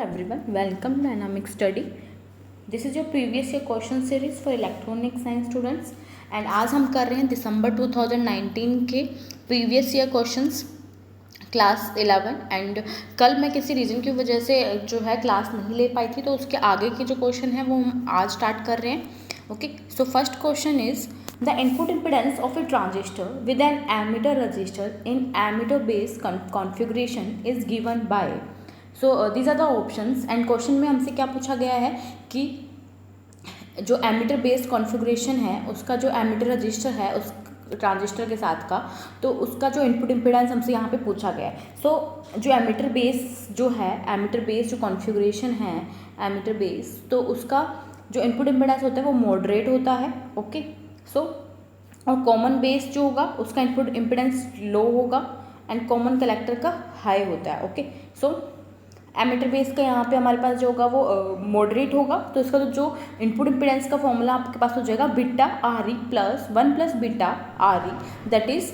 everyone, welcome to Dynamic Study. This is your previous year question series for electronic science students and आज हम कर रहे हैं दिसंबर 2019 के previous year questions class 11 and कल मैं किसी रीज़न की वजह से जो है क्लास नहीं ले पाई थी, तो उसके आगे के जो क्वेश्चन हैं वो हम आज स्टार्ट कर रहे हैं. Okay, so first question is the input impedance of a transistor with an emitter resistor in emitter base configuration is given by. So these are the options and question में हमसे क्या पूछा गया है कि जो एमिटर बेस कॉन्फ़िगरेशन है उसका जो एमिटर रजिस्टर है उस ट्रांजिस्टर के साथ का, तो उसका जो इनपुट इम्पीडेंस हमसे यहाँ पे पूछा गया है. सो जो एमिटर बेस जो है, एमिटर बेस जो कॉन्फ़िगरेशन है एमिटर बेस, तो उसका जो इनपुट इम्पीडेंस होता है वो मॉडरेट होता है. ओके, सो और कॉमन बेस जो होगा उसका इनपुट इम्पीडेंस लो होगा एंड कॉमन कलेक्टर का हाई होता है. ओके, सो एमिटर बेस का यहाँ पे हमारे पास जो होगा वो मॉडरेट होगा, तो इसका जो इनपुट इम्पीडेंस का फॉर्मूला आपके पास हो जाएगा beta R E plus 1 plus beta R E, that is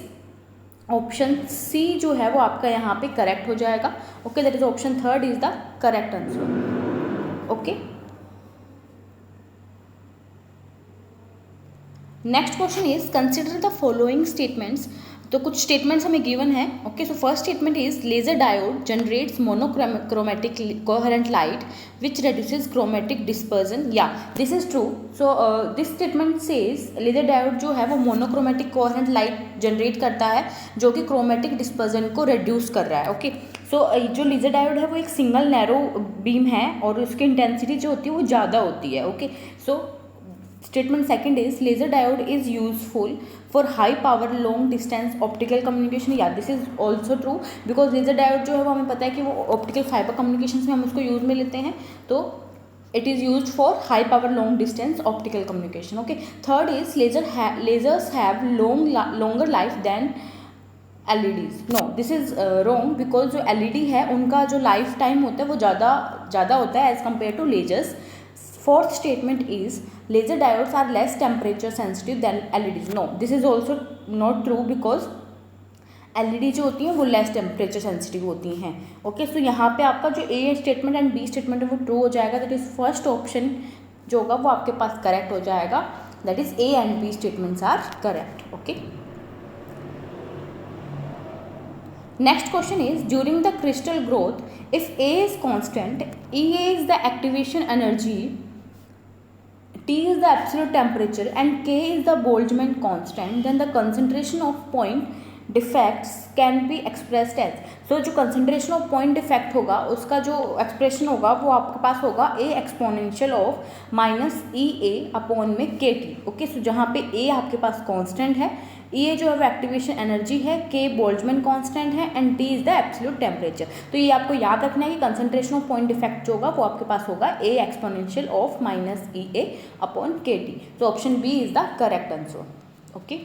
option C जो है वो आपका यहाँ पे करेक्ट हो जाएगा. Okay, that is option third is the correct answer. Okay, next question is consider the following statements. तो कुछ स्टेटमेंट्स हमें गिवन है. Okay, so first statement is laser diode generates monochromatic coherent light which reduces chromatic dispersion. Yeah this is true. So this statement says laser diode जो है वो monochromatic coherent light generate करता है जो कि chromatic dispersion को reduce कर रहा है. ओके, सो जो लेजर डायोड है वो एक सिंगल नैरो बीम है और उसकी इंटेंसिटी जो होती है वो ज़्यादा होती है. Okay, so statement second is laser diode is useful for high power long distance optical communication. Yeah this is also true because laser diode जो है वो हमें पता है कि वो ऑप्टिकल फाइबर कम्युनिकेशन में हम उसको यूज में लेते हैं, तो it is use for high power long distance optical communication. Okay, third is lasers have longer life than LEDs. No, this is wrong because जो LED है उनका जो लाइफ टाइम होता है वो ज़्यादा होता है as compare to lasers. Fourth statement is laser diodes are less temperature sensitive than LEDs. No, this is also not true because LED जो होती हैं वो less temperature sensitive होती हैं. ओके, सो यहाँ पे आपका जो A statement and B statement है वो ट्रू हो जाएगा. दैट इज फर्स्ट ऑप्शन जो होगा वो आपके पास करेक्ट हो जाएगा. That is A and B statements are correct. Okay, next question is during the crystal growth if A is constant, EA is the activation energy, T is the absolute temperature and K is the Boltzmann constant, then the concentration of point defects can be expressed as. So जो concentration of point defect होगा उसका जो expression होगा वो आपके पास होगा A exponential of minus EA upon में KT. ओके, सो जहाँ पे A आपके पास constant है, ये जो है वो एक्टिवेशन एनर्जी है, K बोल्ट्जमैन कांस्टेंट है and T is the absolute temperature. तो ये आपको याद रखना है कि कंसंट्रेशन ऑफ पॉइंट डिफेक्ट जो होगा वो आपके पास होगा A exponential of minus EA upon KT. तो option B is the correct answer. Okay,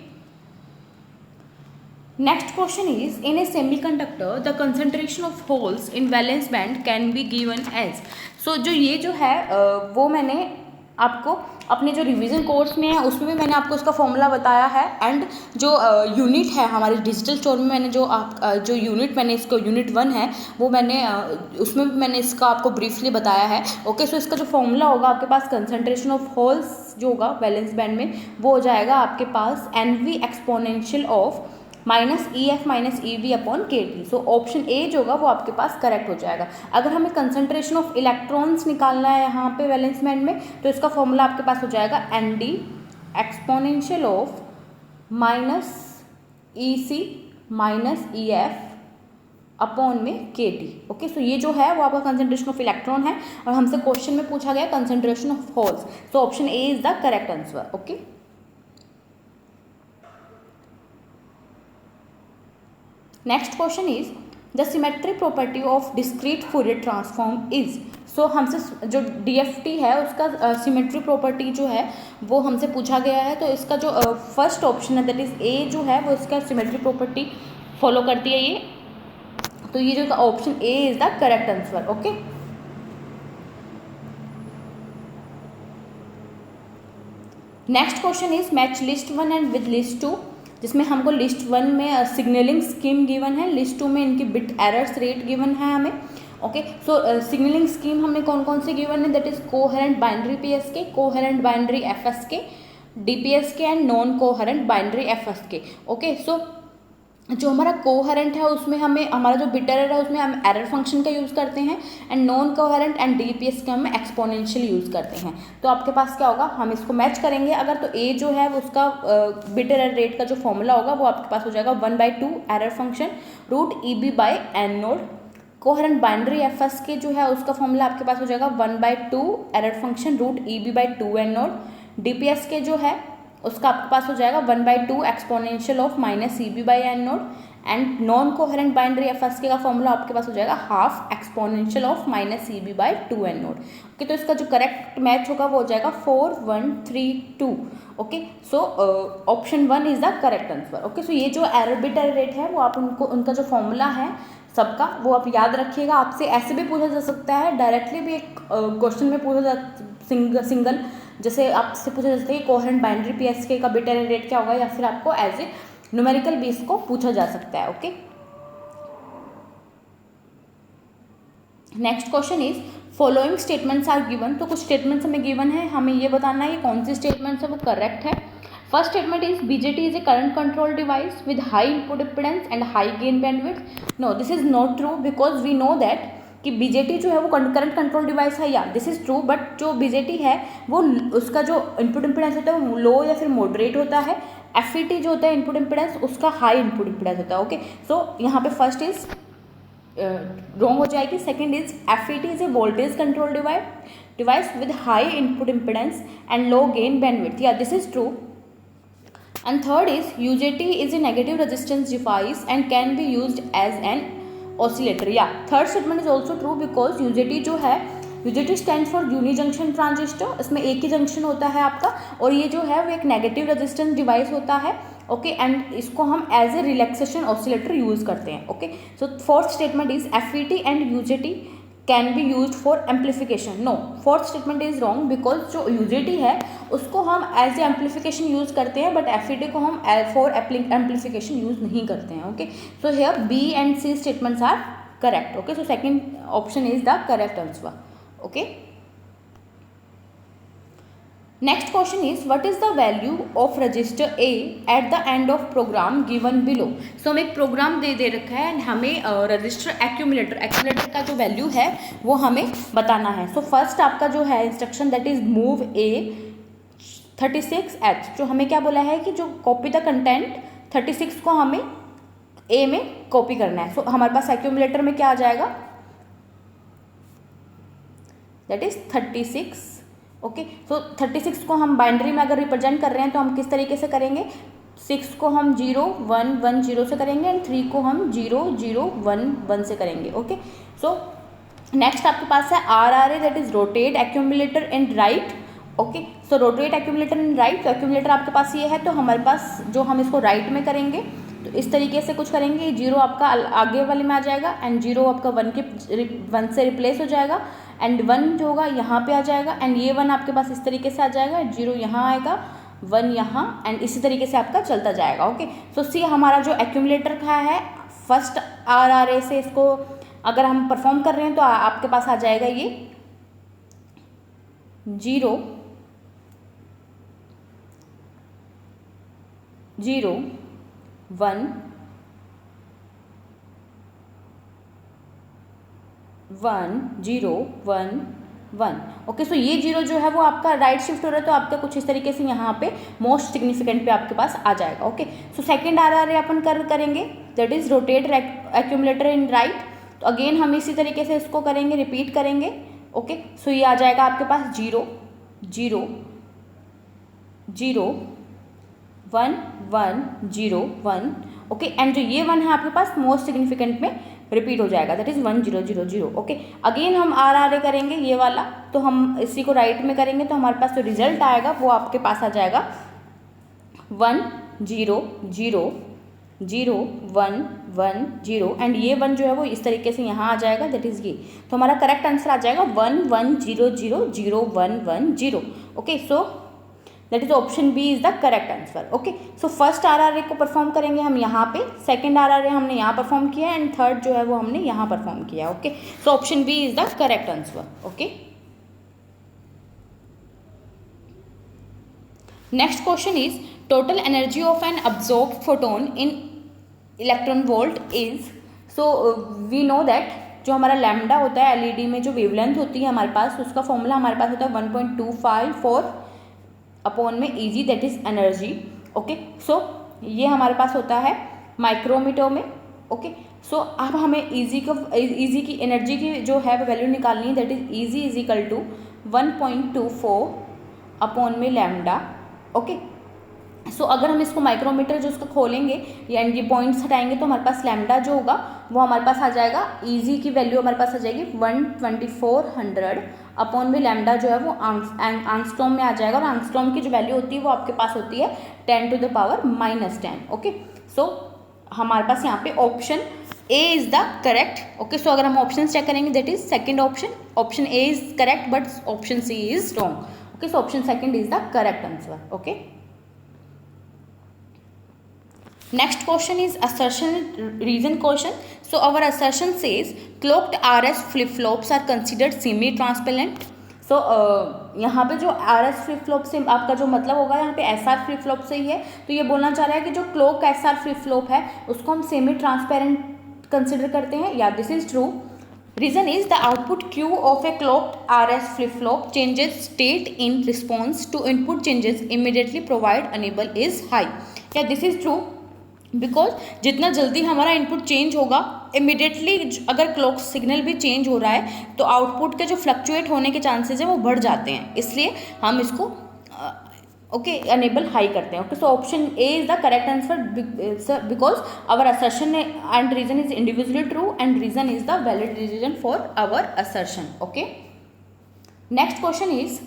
next question is in a semiconductor the concentration of holes in valence band can be given as. So जो ये जो है वो मैंने आपको अपने जो रिवीजन कोर्स में है उसमें भी मैंने आपको इसका फॉर्मूला बताया है एंड जो यूनिट है हमारे डिजिटल स्टोर में मैंने जो यूनिट मैंने इसको यूनिट 1 है वो मैंने उसमें भी मैंने इसका आपको ब्रीफली बताया है. ओके, सो इसका जो फॉर्मूला होगा आपके पास कंसंट्रेशन ऑफ होल्स जो होगा वैलेंस बैंड में वो हो जाएगा आपके पास NV exponential of minus EF minus EV upon KT. So option ए जो होगा वो आपके पास करेक्ट हो जाएगा. अगर हमें कंसंट्रेशन ऑफ इलेक्ट्रॉन्स निकालना है यहाँ पे वैलेंस बैंड में तो इसका फॉर्मूला आपके पास हो जाएगा ND exponential of minus EC minus EF upon में KT. ओके, सो ये जो है वो आपका कंसंट्रेशन ऑफ इलेक्ट्रॉन है और हमसे क्वेश्चन में पूछा गया concentration of holes. So option A is the correct answer. Okay, next question is the symmetry property of discrete Fourier transform is. So हमसे जो DFT है उसका सिमेट्री प्रॉपर्टी जो है वो हमसे पूछा गया है. तो इसका जो फर्स्ट ऑप्शन है दैट इज A जो है वो इसका सिमेट्री प्रॉपर्टी फॉलो करती है ये. तो ये जो option A is the correct answer. Okay, next question is match list 1 and with list 2. जिसमें हमको लिस्ट 1 में सिग्नलिंग स्कीम गिवन है, लिस्ट 2 में इनकी बिट एरर्स रेट गिवन है हमें. ओके। सो सिग्नलिंग स्कीम हमने कौन कौन से गिवन है, that is coherent binary PSK, coherent binary FSK, DPSK and non coherent binary FSK. Okay, so जो हमारा कोहेरेंट है उसमें हमें हमारा जो बिट एरर है उसमें हम एरर फंक्शन का यूज़ करते हैं, and non coherent and DPS के हम एक्सपोनेंशियल यूज़ करते हैं। तो आपके पास क्या होगा, हम इसको मैच करेंगे अगर, तो ए जो है उसका बिट एरर रेट का जो फॉर्मूला होगा वो आपके पास हो जाएगा 1/2 error function root EB by N naught. Coherent binary FS के जो है उसका फॉर्मूला आपके पास हो जाएगा 1/2 error function root EB by 2 N naught. DPS के जो है उसका आपके पास हो जाएगा 1/2 exponential of minus EB by N naught, and non coherent binary FSK का फॉर्मूला आपके पास हो जाएगा half exponential of minus EB by 2 N naught. Okay, तो इसका जो करेक्ट मैच होगा वो हो जाएगा 4 1 3 2। Okay, so option 1 is the correct answer. Okay, so ये जो एरर बिट एरर रेट है वो आप उनको उनका जो फॉर्मूला है सबका वो आप याद रखिएगा। आपसे ऐसे भी पूछा जा सकता है, डायरेक्टली भी एक क्वेश्चन में पूछा जा सिंगल, जैसे आपसे पूछा जा सकता है कोहेरेंट बाइनरी पीएसके का बिट एरर रेट क्या होगा, या फिर आपको एज ए न्यूमेरिकल भी इसको पूछा जा सकता है। Okay, next question is following statements are given. तो कुछ स्टेटमेंट्स हमें गिवन है, हमें ये बताना है ये कौन सी स्टेटमेंट्स है वो करेक्ट है। First statement is BJT is a current control device with high input impedance and high gain bandwidth. No, this is not true because we know that कि बीजेटी जो है वो करंट कंट्रोल डिवाइस है, या this is true, but जो BJT है वो उसका जो इनपुट इंपेडेंस होता है वो लो या फिर मॉडरेट होता है। एफईटी जो होता है इनपुट इंपेडेंस उसका हाई इनपुट इंपेडेंस होता है। ओके, सो यहाँ पे फर्स्ट इज रॉन्ग हो जाएगी। Second is FET is a voltage control device with high input impedance and low gain bandwidth, yeah this is true. And third is UJT is a negative resistance device and can be used as an oscillator. Yeah, third statement is also true because UJT जो है UJT stands for unijunction transistor, इसमें एक ही junction होता है आपका, और ये जो है वो एक नेगेटिव रेजिस्टेंस डिवाइस होता है। ओके, एंड इसको हम as a relaxation oscillator use करते हैं। Okay, so fourth statement is FET and UJT can be use for amplification. No, fourth statement is wrong because जो UJT है उसको हम एज ए एम्पलीफिकेशन यूज करते हैं, बट FET को हम फॉर एम्पलीफिकेशन यूज नहीं करते हैं। Okay, so here B and C statements are correct. Okay, so second option is the correct answer. Okay, next question is what is the value of register A at the end of program given below. So हमें एक programme दे रखा है and हमें register accumulator का जो value है वो हमें बताना है। सो फर्स्ट आपका जो है instruction that is move A 36H, जो हमें क्या बोला है कि जो कॉपी द कंटेंट 36 को हमें A में कॉपी करना है। सो हमारे पास एक्यूमुलेटर में क्या आ जाएगा, दैट इज 36। ओके, सो 36 को हम बाइनरी में अगर रिप्रेजेंट कर रहे हैं तो हम किस तरीके से करेंगे, 6 को हम 0 1 1 0 से करेंगे एंड 3 को हम 0 0 1 1 से करेंगे। ओके, सो नेक्स्ट आपके पास है RRA that is rotate accumulator in right. Okay, so rotate accumulator in right, तो एक्यूमुलेटर आपके पास ये है, तो हमारे पास जो हम इसको राइट में करेंगे तो इस तरीके से कुछ करेंगे, 0 आपका आगे वाले में आ जाएगा एंड 0 आपका 1 से रिप्लेस हो जाएगा, एंड 1 जो होगा यहाँ पे आ जाएगा, एंड ये 1 आपके पास इस तरीके से आ जाएगा, 0 यहाँ आएगा, 1 यहाँ, एंड इसी तरीके से आपका चलता जाएगा। ओके, सो सी हमारा जो एक्यूमुलेटर का है फर्स्ट RRA से इसको अगर हम परफॉर्म कर रहे हैं तो आपके पास आ जाएगा ये 0 0 1 1 0 1 1। ओके, सो ये 0 जो है वो आपका राइट शिफ्ट हो रहा है, तो आपका कुछ इस तरीके से यहाँ पे मोस्ट सिग्निफिकेंट पे आपके पास आ जाएगा। ओके, सो सेकंड RRA अपन करेंगे that is rotate accumulator in right, तो अगेन हम इसी तरीके से इसको करेंगे, रिपीट करेंगे। ओके, सो ये आ जाएगा आपके पास 0 0 0 1 1 0 1। ओके, एंड जो ये 1 है आपके पास मोस्ट सिग्निफिकेंट में रिपीट हो जाएगा, दैट इज 1 0 0 0। ओके, अगेन हम RRA करेंगे ये वाला, तो हम इसी को राइट में करेंगे, तो हमारे पास जो रिजल्ट आएगा वो आपके पास आ जाएगा 1 0 0 0 1 1 0, एंड ये 1 जो है वो इस तरीके से यहाँ आ जाएगा, दैट इज ये, तो हमारा करेक्ट आंसर आ जाएगा 1 1 0 0 0 1 1 0। Okay, so that is option B is the correct answer. Okay, so first RRA को परफॉर्म करेंगे हम यहाँ पे, सेकंड RRA हमने यहाँ परफॉर्म किया एंड थर्ड जो है वो हमने यहाँ परफॉर्म किया। Okay, so option B is the correct answer. Okay, next question is total energy of an absorbed photon in electron volt is, so we know that जो हमारा लैम्डा होता है एलईडी में जो वेवलेंथ होती है हमारे पास, उसका फॉर्मूला हमारे पास होता है 1.254 अपॉन में E g, that is energy. Okay, so ये हमारे पास होता है माइक्रोमीटर में। ओके, सो अब हमें ईजी की एनर्जी की जो है वैल्यू निकालनी है, that is E G is equal to 1.24 upon में लैम्डा। ओके, सो अगर हम इसको माइक्रोमीटर जो उसको खोलेंगे या ये पॉइंट्स हटाएंगे तो हमारे पास लैम्डा जो होगा वो हमारे पास आ जाएगा, ईजी की वैल्यू हमारे पास आ जाएगी 12400 अपॉन में लैम्डा जो है वो आंगस्ट्रॉम में आ जाएगा, और आंगस्ट्रॉम की जो वैल्यू होती है वो आपके पास होती है 10⁻⁻10। ओके, सो हमारे पास यहाँ पे option A is the correct. Okay, so अगर हम ऑप्शन चेक करेंगे that is second option, option A is correct but option C is wrong. Okay, so option second is the correct answer. Okay, next question is assertion reason question. So our assertion says clocked RS flip flops are considered semi transparent. So यहाँ पे जो RS flip flop से आपका जो मतलब होगा यहाँ पे SR flip flop से ही है, तो ये बोलना चाह रहा है कि जो clock SR flip flop है उसको हम semi transparent consider करते हैं। या this is true. Reason is the output Q of a clocked RS flip flop changes state in response to input changes immediately provide enable is high. या this is true because जितना जल्दी हमारा input change होगा immediately, अगर clock signal भी change हो रहा है तो आउटपुट के जो फ्लक्चुएट होने के चांसेस हैं वो बढ़ जाते हैं, इसलिए हम इसको ओके अनेबल हाई करते हैं। Okay, so option A is the correct answer because our assertion and reason is individually true and reason is the valid reason for our assertion. Okay, next question is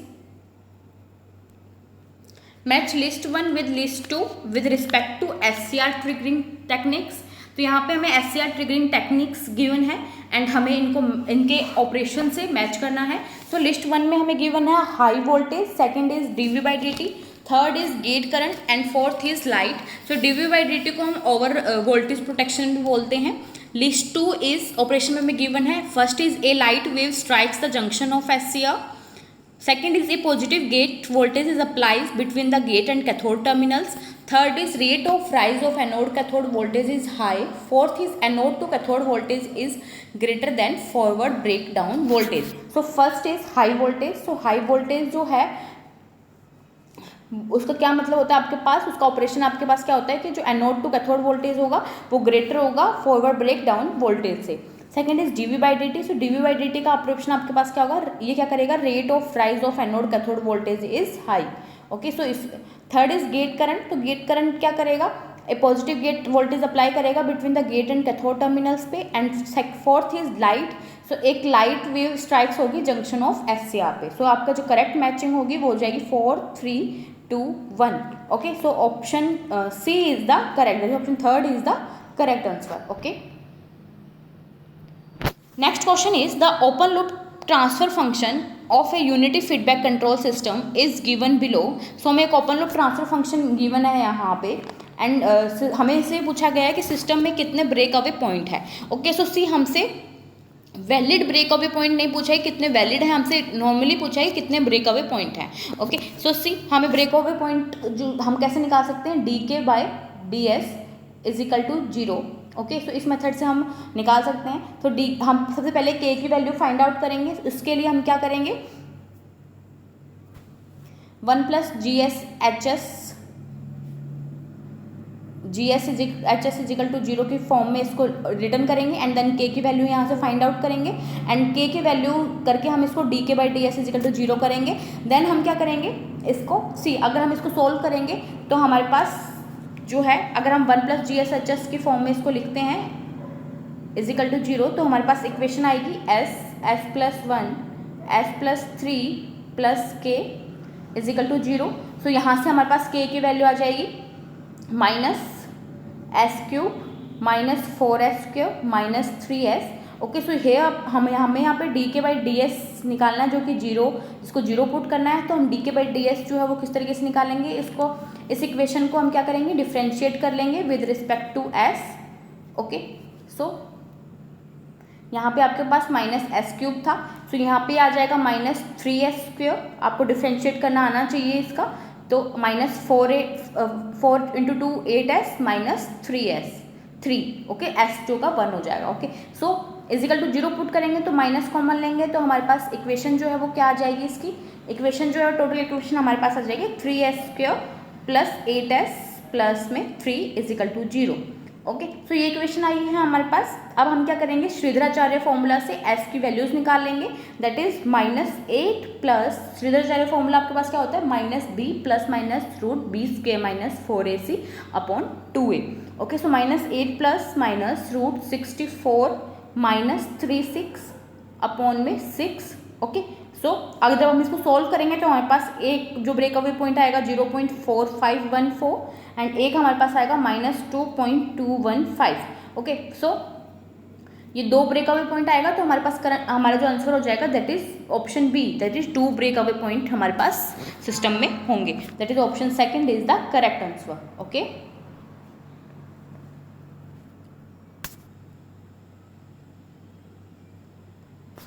match list 1 with list 2 with respect to SCR triggering techniques. तो यहाँ पे हमें SCR triggering techniques given है and हमें इनके operation से match करना है। तो लिस्ट 1 में हमें गिवन है high voltage, second is dV/dt, third is gate current and fourth is light. तो dV/dt को हम ओवर वोल्टेज प्रोटेक्शन भी बोलते हैं। लिस्ट 2 इज ऑपरेशन में हमें गिवन है, first is a light wave strikes the junction of SCR, second is a positive gate voltage is applied between the gate and cathode terminals, third is rate of rise of anode cathode voltage is high, fourth is anode to cathode voltage is greater than forward breakdown voltage. So first is high voltage. So high voltage जो है उसका क्या मतलब होता है आपके पास, उसका operation आपके पास क्या होता है कि जो एनोड टू कैथोड वोल्टेज होगा वो ग्रेटर होगा फॉरवर्ड ब्रेक डाउन वोल्टेज से। Second is dV/dt। So dV/dt का ऑपरेशन आपके पास क्या होगा, ये क्या करेगा, rate of rise of anode cathode voltage is high. Okay, so इस थर्ड इज गेट करंट। तो गेट करंट क्या करेगा, a positive gate voltage apply करेगा between the gate and cathode terminals पे। And fourth is light. So एक light wave strikes होगी junction of SCR पे। सो आपका जो करेक्ट मैचिंग होगी वो हो जाएगी 4 3 2 1। Okay, so option C is the correct, option third is the correct answer. Okay, next question is the open loop transfer function of a unity feedback control system is given below. so हमें एक open loop transfer function given है यहाँ पे and हमें इससे पूछा गया है कि सिस्टम में कितने ब्रेक अवे पॉइंट है। ओके, सो सी हमसे वैलिड ब्रेक अवे पॉइंट नहीं पूछा है कितने वैलिड है, हमसे नॉर्मली पूछा है कितने ब्रेक अवे पॉइंट हैं। ओके, सो सी हमें ब्रेक अवे पॉइंट जो हम कैसे निकाल सकते हैं, dk/ds is equal to 0। Okay, so इस मेथड से हम निकाल सकते हैं। तो हम सबसे पहले k की वैल्यू फाइंड आउट करेंगे। इसके लिए हम क्या करेंगे, 1 + GS इज इक्वल टू 0 की फॉर्म में इसको रिटर्न करेंगे एंड देन k की वैल्यू यहाँ से फाइंड आउट करेंगे एंड k की वैल्यू करके हम इसको dk/ds इज इक्वल टू 0 करेंगे। देन हम क्या करेंगे, इसको सी अगर हम इसको सोल्व करेंगे तो हमारे पास जो है, अगर हम 1 + GSHS की फॉर्म में इसको लिखते हैं इज इक्वल टू 0 तो हमारे पास इक्वेशन आएगी s+1 s+3 + k is equal to 0। So यहाँ से हमारे पास k की वैल्यू आ जाएगी -s³ -4s³ -3s। Okay, so ये हमें यहाँ पे डी के बाई डी एस निकालना है, जो कि जीरो, इसको जीरो पुट करना है। तो हम डी के बाई डी एस जो है वो किस तरीके से निकालेंगे, इसको, इस इक्वेशन को हम क्या करेंगे, डिफ्रेंशिएट कर लेंगे with respect to S. Okay, so यहाँ पे आपके पास माइनस एस क्यूब था, सो यहाँ पे आ जाएगा माइनस 3s²। आपको डिफ्रेंशिएट करना आना चाहिए इसका, तो minus 4 into 2 8s minus 3 okay, S जो का 1 हो जाएगा। Okay, so equal to zero put करेंगे तो माइनस कॉमन लेंगे, तो हमारे पास इक्वेशन जो है वो क्या आ जाएगी, इसकी इक्वेशन जो है टोटल इक्वेशन हमारे पास आ जाएगी 3s² प्लस 8s प्लस में 3 इजिकल टू 0। ओके, सो ये इक्वेशन आई है हमारे पास। अब हम क्या करेंगे, श्रीधराचार्य फॉर्मूला से s की वैल्यूज निकाल लेंगे, that is -8 plus Sridharacharya formula आपके पास क्या होता है, -b plus minus root B square minus 4ac upon 2a। Okay, so -8 plus minus root 64 minus 36 upon में 6। ओके, सो अगर जब हम इसको सॉल्व करेंगे तो हमारे पास एक जो ब्रेकअवे पॉइंट आएगा 0.4514 एंड एक हमारे पास आएगा -2.215। ओके, सो ये दो ब्रेकअवे पॉइंट आएगा, तो हमारे पास हमारा जो आंसर हो जाएगा that is option B, that is 2 breakaway point हमारे पास सिस्टम में होंगे, that is option second is the correct answer. Okay,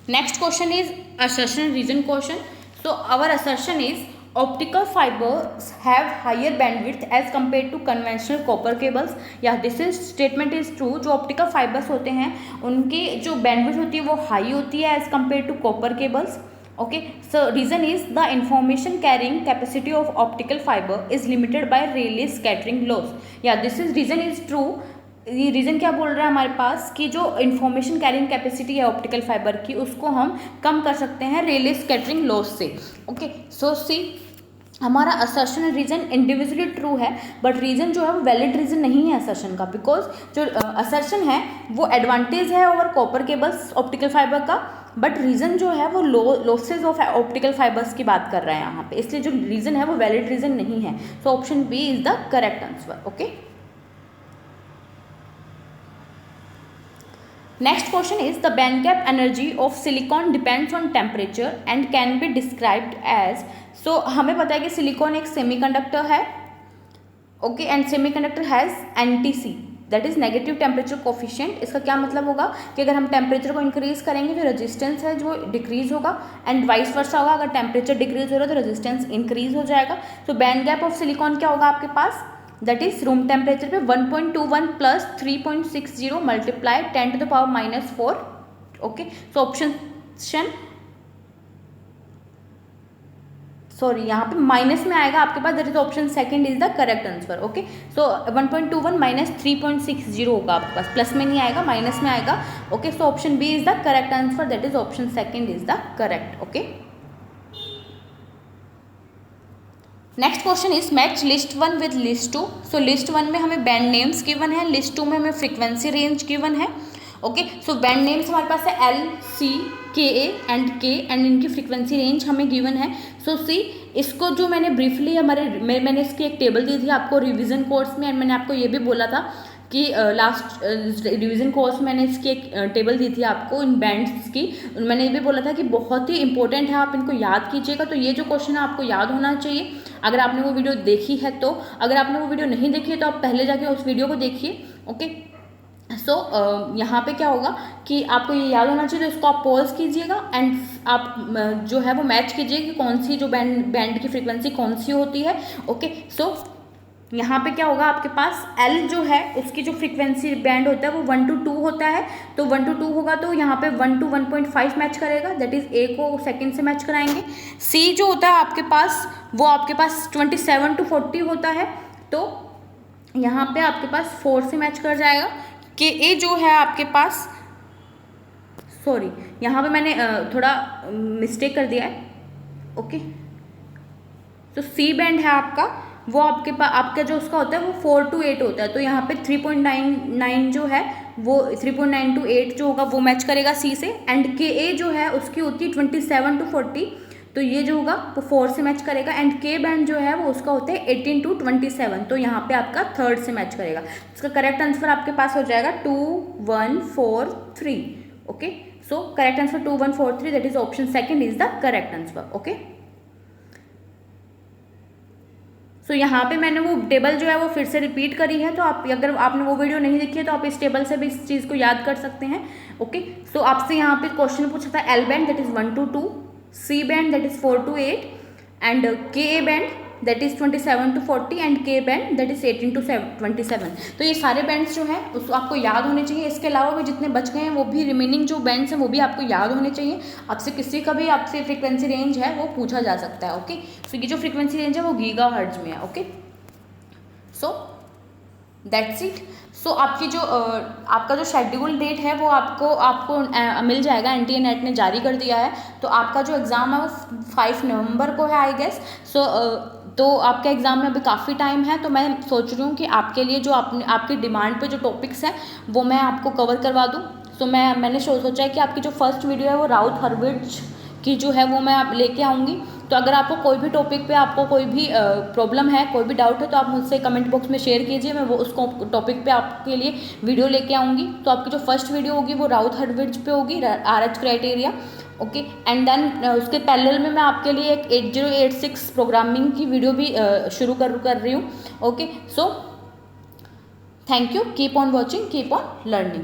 next question is assertion reason question. So our assertion is optical fibers have higher bandwidth as compared to conventional copper cables. Yeah, this is statement is true. जो optical fibers होते हैं उनकी जो bandwidth होती है वो high होती है as compared to copper cables. Okay, so reason is the information carrying capacity of optical fiber is limited by Rayleigh scattering laws. Yeah, this is reason is true. ये रीज़न क्या बोल रहा है हमारे पास कि जो इन्फॉर्मेशन कैरिंग कैपेसिटी है optical fibre की उसको हम कम कर सकते हैं रेले स्कैटरिंग लॉस से। ओके, सो सी हमारा असर्शन रीजन इंडिविजुअली ट्रू है, बट रीजन जो है वो वैलिड रीजन नहीं है असर्शन का, बिकॉज जो असर्शन है वो एडवांटेज है over copper cables optical fibre का, बट रीजन जो है वो लॉसेज ऑफ ऑप्टिकल फाइबर्स की बात कर रहा है यहाँ पे, इसलिए जो रीजन है वो वैलिड रीजन नहीं है। So option B is the correct answer. Okay, next question is the band gap energy of silicon depends on temperature and can be described as। so हमें पता है कि सिलिकॉन एक सेमीकंडक्टर है, okay, and semiconductor has NTC that is negative temperature coefficient. इसका क्या मतलब होगा कि अगर हम टेम्परेचर को इंक्रीज करेंगे तो रेजिस्टेंस है जो डिक्रीज होगा, एंड वाइस वर्सा होगा, अगर टेम्परेचर डिक्रीज हो रहा है तो रेजिस्टेंस इंक्रीज हो जाएगा। तो बैंड गैप ऑफ सिलिकॉन क्या होगा आपके पास, दैट इज रूम टेम्परेचर पे 1.21 plus 3.60 multiply 10⁻⁻⁴। Okay, so option sorry यहाँ पे माइनस में आएगा आपके पास, that is option second is the correct answer. Okay, so 1.21 minus 3.60 होगा आपके पास, प्लस में नहीं आएगा माइनस में आएगा। Okay, so option B is the correct answer, that is option second is the correct. Okay, next question is match list 1 with list 2। So list 1 में हमें band names given है, लिस्ट 2 में हमें फ्रीक्वेंसी रेंज गिवन है। Okay, so band names हमारे पास है L, C, Ka and K and इनकी फ्रीक्वेंसी रेंज हमें गिवन है। सो सी इसको जो मैंने ब्रीफली मैंने इसकी एक टेबल दी थी आपको रिवीजन कोर्स में, एंड मैंने आपको ये भी बोला था कि लास्ट रिवीजन कोर्स मैंने इसकी एक टेबल दी थी आपको इन बैंड्स की, मैंने ये भी बोला था कि बहुत ही इंपॉर्टेंट है, आप इनको याद कीजिएगा। तो ये जो क्वेश्चन है आपको याद होना चाहिए अगर आपने वो वीडियो देखी है तो, अगर आपने वो वीडियो नहीं देखी है तो आप पहले जाके उस वीडियो को देखिए। ओके, सो यहाँ पे क्या होगा कि आपको ये याद होना चाहिए, तो इसको आप पॉज कीजिएगा एंड आप जो है वो मैच कीजिए कि कौन सी जो बैंड की फ्रीक्वेंसी कौन सी होती है। ओके, सो यहाँ पे क्या होगा आपके पास L जो है उसकी जो फ्रीक्वेंसी बैंड होता है वो 1 to 2 होता है, तो 1 to 2 होगा तो यहाँ पे 1 to 1.5 मैच करेगा, दैट इज A को सेकंड से मैच कराएंगे। C जो होता है आपके पास वो आपके पास 27 to 40 होता है, तो यहाँ पे आपके पास 4 से मैच कर जाएगा। Ka जो है आपके पास, सॉरी यहाँ पे मैंने थोड़ा मिस्टेक कर दिया है। ओके, तो C बैंड है आपका वो आपके पास आपका जो उसका होता है वो 4 to 8 होता है, तो यहाँ पे 3.99 जो है वो 3.9 to 8 जो होगा वो मैच करेगा C से, एंड Ka जो है उसकी होती है 27 to 40, तो ये जो होगा वो 4 से मैच करेगा, एंड K बैंड जो है वो उसका होता है 18 to 27, तो यहाँ पे आपका थर्ड से मैच करेगा। इसका करेक्ट आंसर आपके पास हो जाएगा 2 1 4 3। Okay, so correct answer 2143, that is option second is the correct answer. Okay, so यहाँ पे मैंने वो टेबल जो है वो फिर से रिपीट करी है, तो आप अगर आपने वो वीडियो नहीं देखी है तो आप इस टेबल से भी इस चीज़ को याद कर सकते हैं। ओके, सो आपसे यहाँ पे क्वेश्चन पूछा था L band that is 1 to 2, C band that is 4 to 8 and K A band that is 27 to 40 and K band that is 18 to 27। तो ये सारे बैंड्स जो हैं उसको आपको याद होने चाहिए। इसके अलावा भी जितने बच गए हैं वो भी रिमेनिंग जो बैंड्स हैं वो भी आपको याद होने चाहिए। आपसे किसी का भी आपसे फ्रीक्वेंसी रेंज है वो पूछा जा सकता है। ओके, सो ये जो फ्रीक्वेंसी रेंज है वो गीगाहर्ट्ज में है। Okay, so that's it. So आपकी जो आपका जो शेड्यूल डेट है वो आपको मिल जाएगा, एनटीए नेट ने जारी कर दिया है। तो आपका जो एग्ज़ाम है वो 5 नवंबर को है आई गेस। सो तो आपके एग्ज़ाम में अभी काफ़ी टाइम है, तो मैं सोच रही हूँ कि आपके लिए जो आपकी डिमांड पे जो टॉपिक्स हैं वो मैं आपको कवर करवा दूँ। सो मैंने सोचा है कि आपकी जो फर्स्ट वीडियो है वो राउथ हर्विट्ज की जो है वो मैं आप लेके आऊँगी। तो अगर आपको कोई भी टॉपिक पे आपको कोई भी प्रॉब्लम है, कोई भी डाउट है, तो आप मुझसे कमेंट बॉक्स में शेयर कीजिए, मैं वो उसको टॉपिक पे आपके लिए वीडियो लेके आऊँगी। तो आपकी जो फर्स्ट वीडियो होगी वो राउथ हर्विट्ज पे होगी, RH criteria. Okay, and then उसके पैरेलल में मैं आपके लिए एक 8086 प्रोग्रामिंग की वीडियो भी शुरू कर रही हूँ। Okay, so thank you, keep on watching, keep on learning.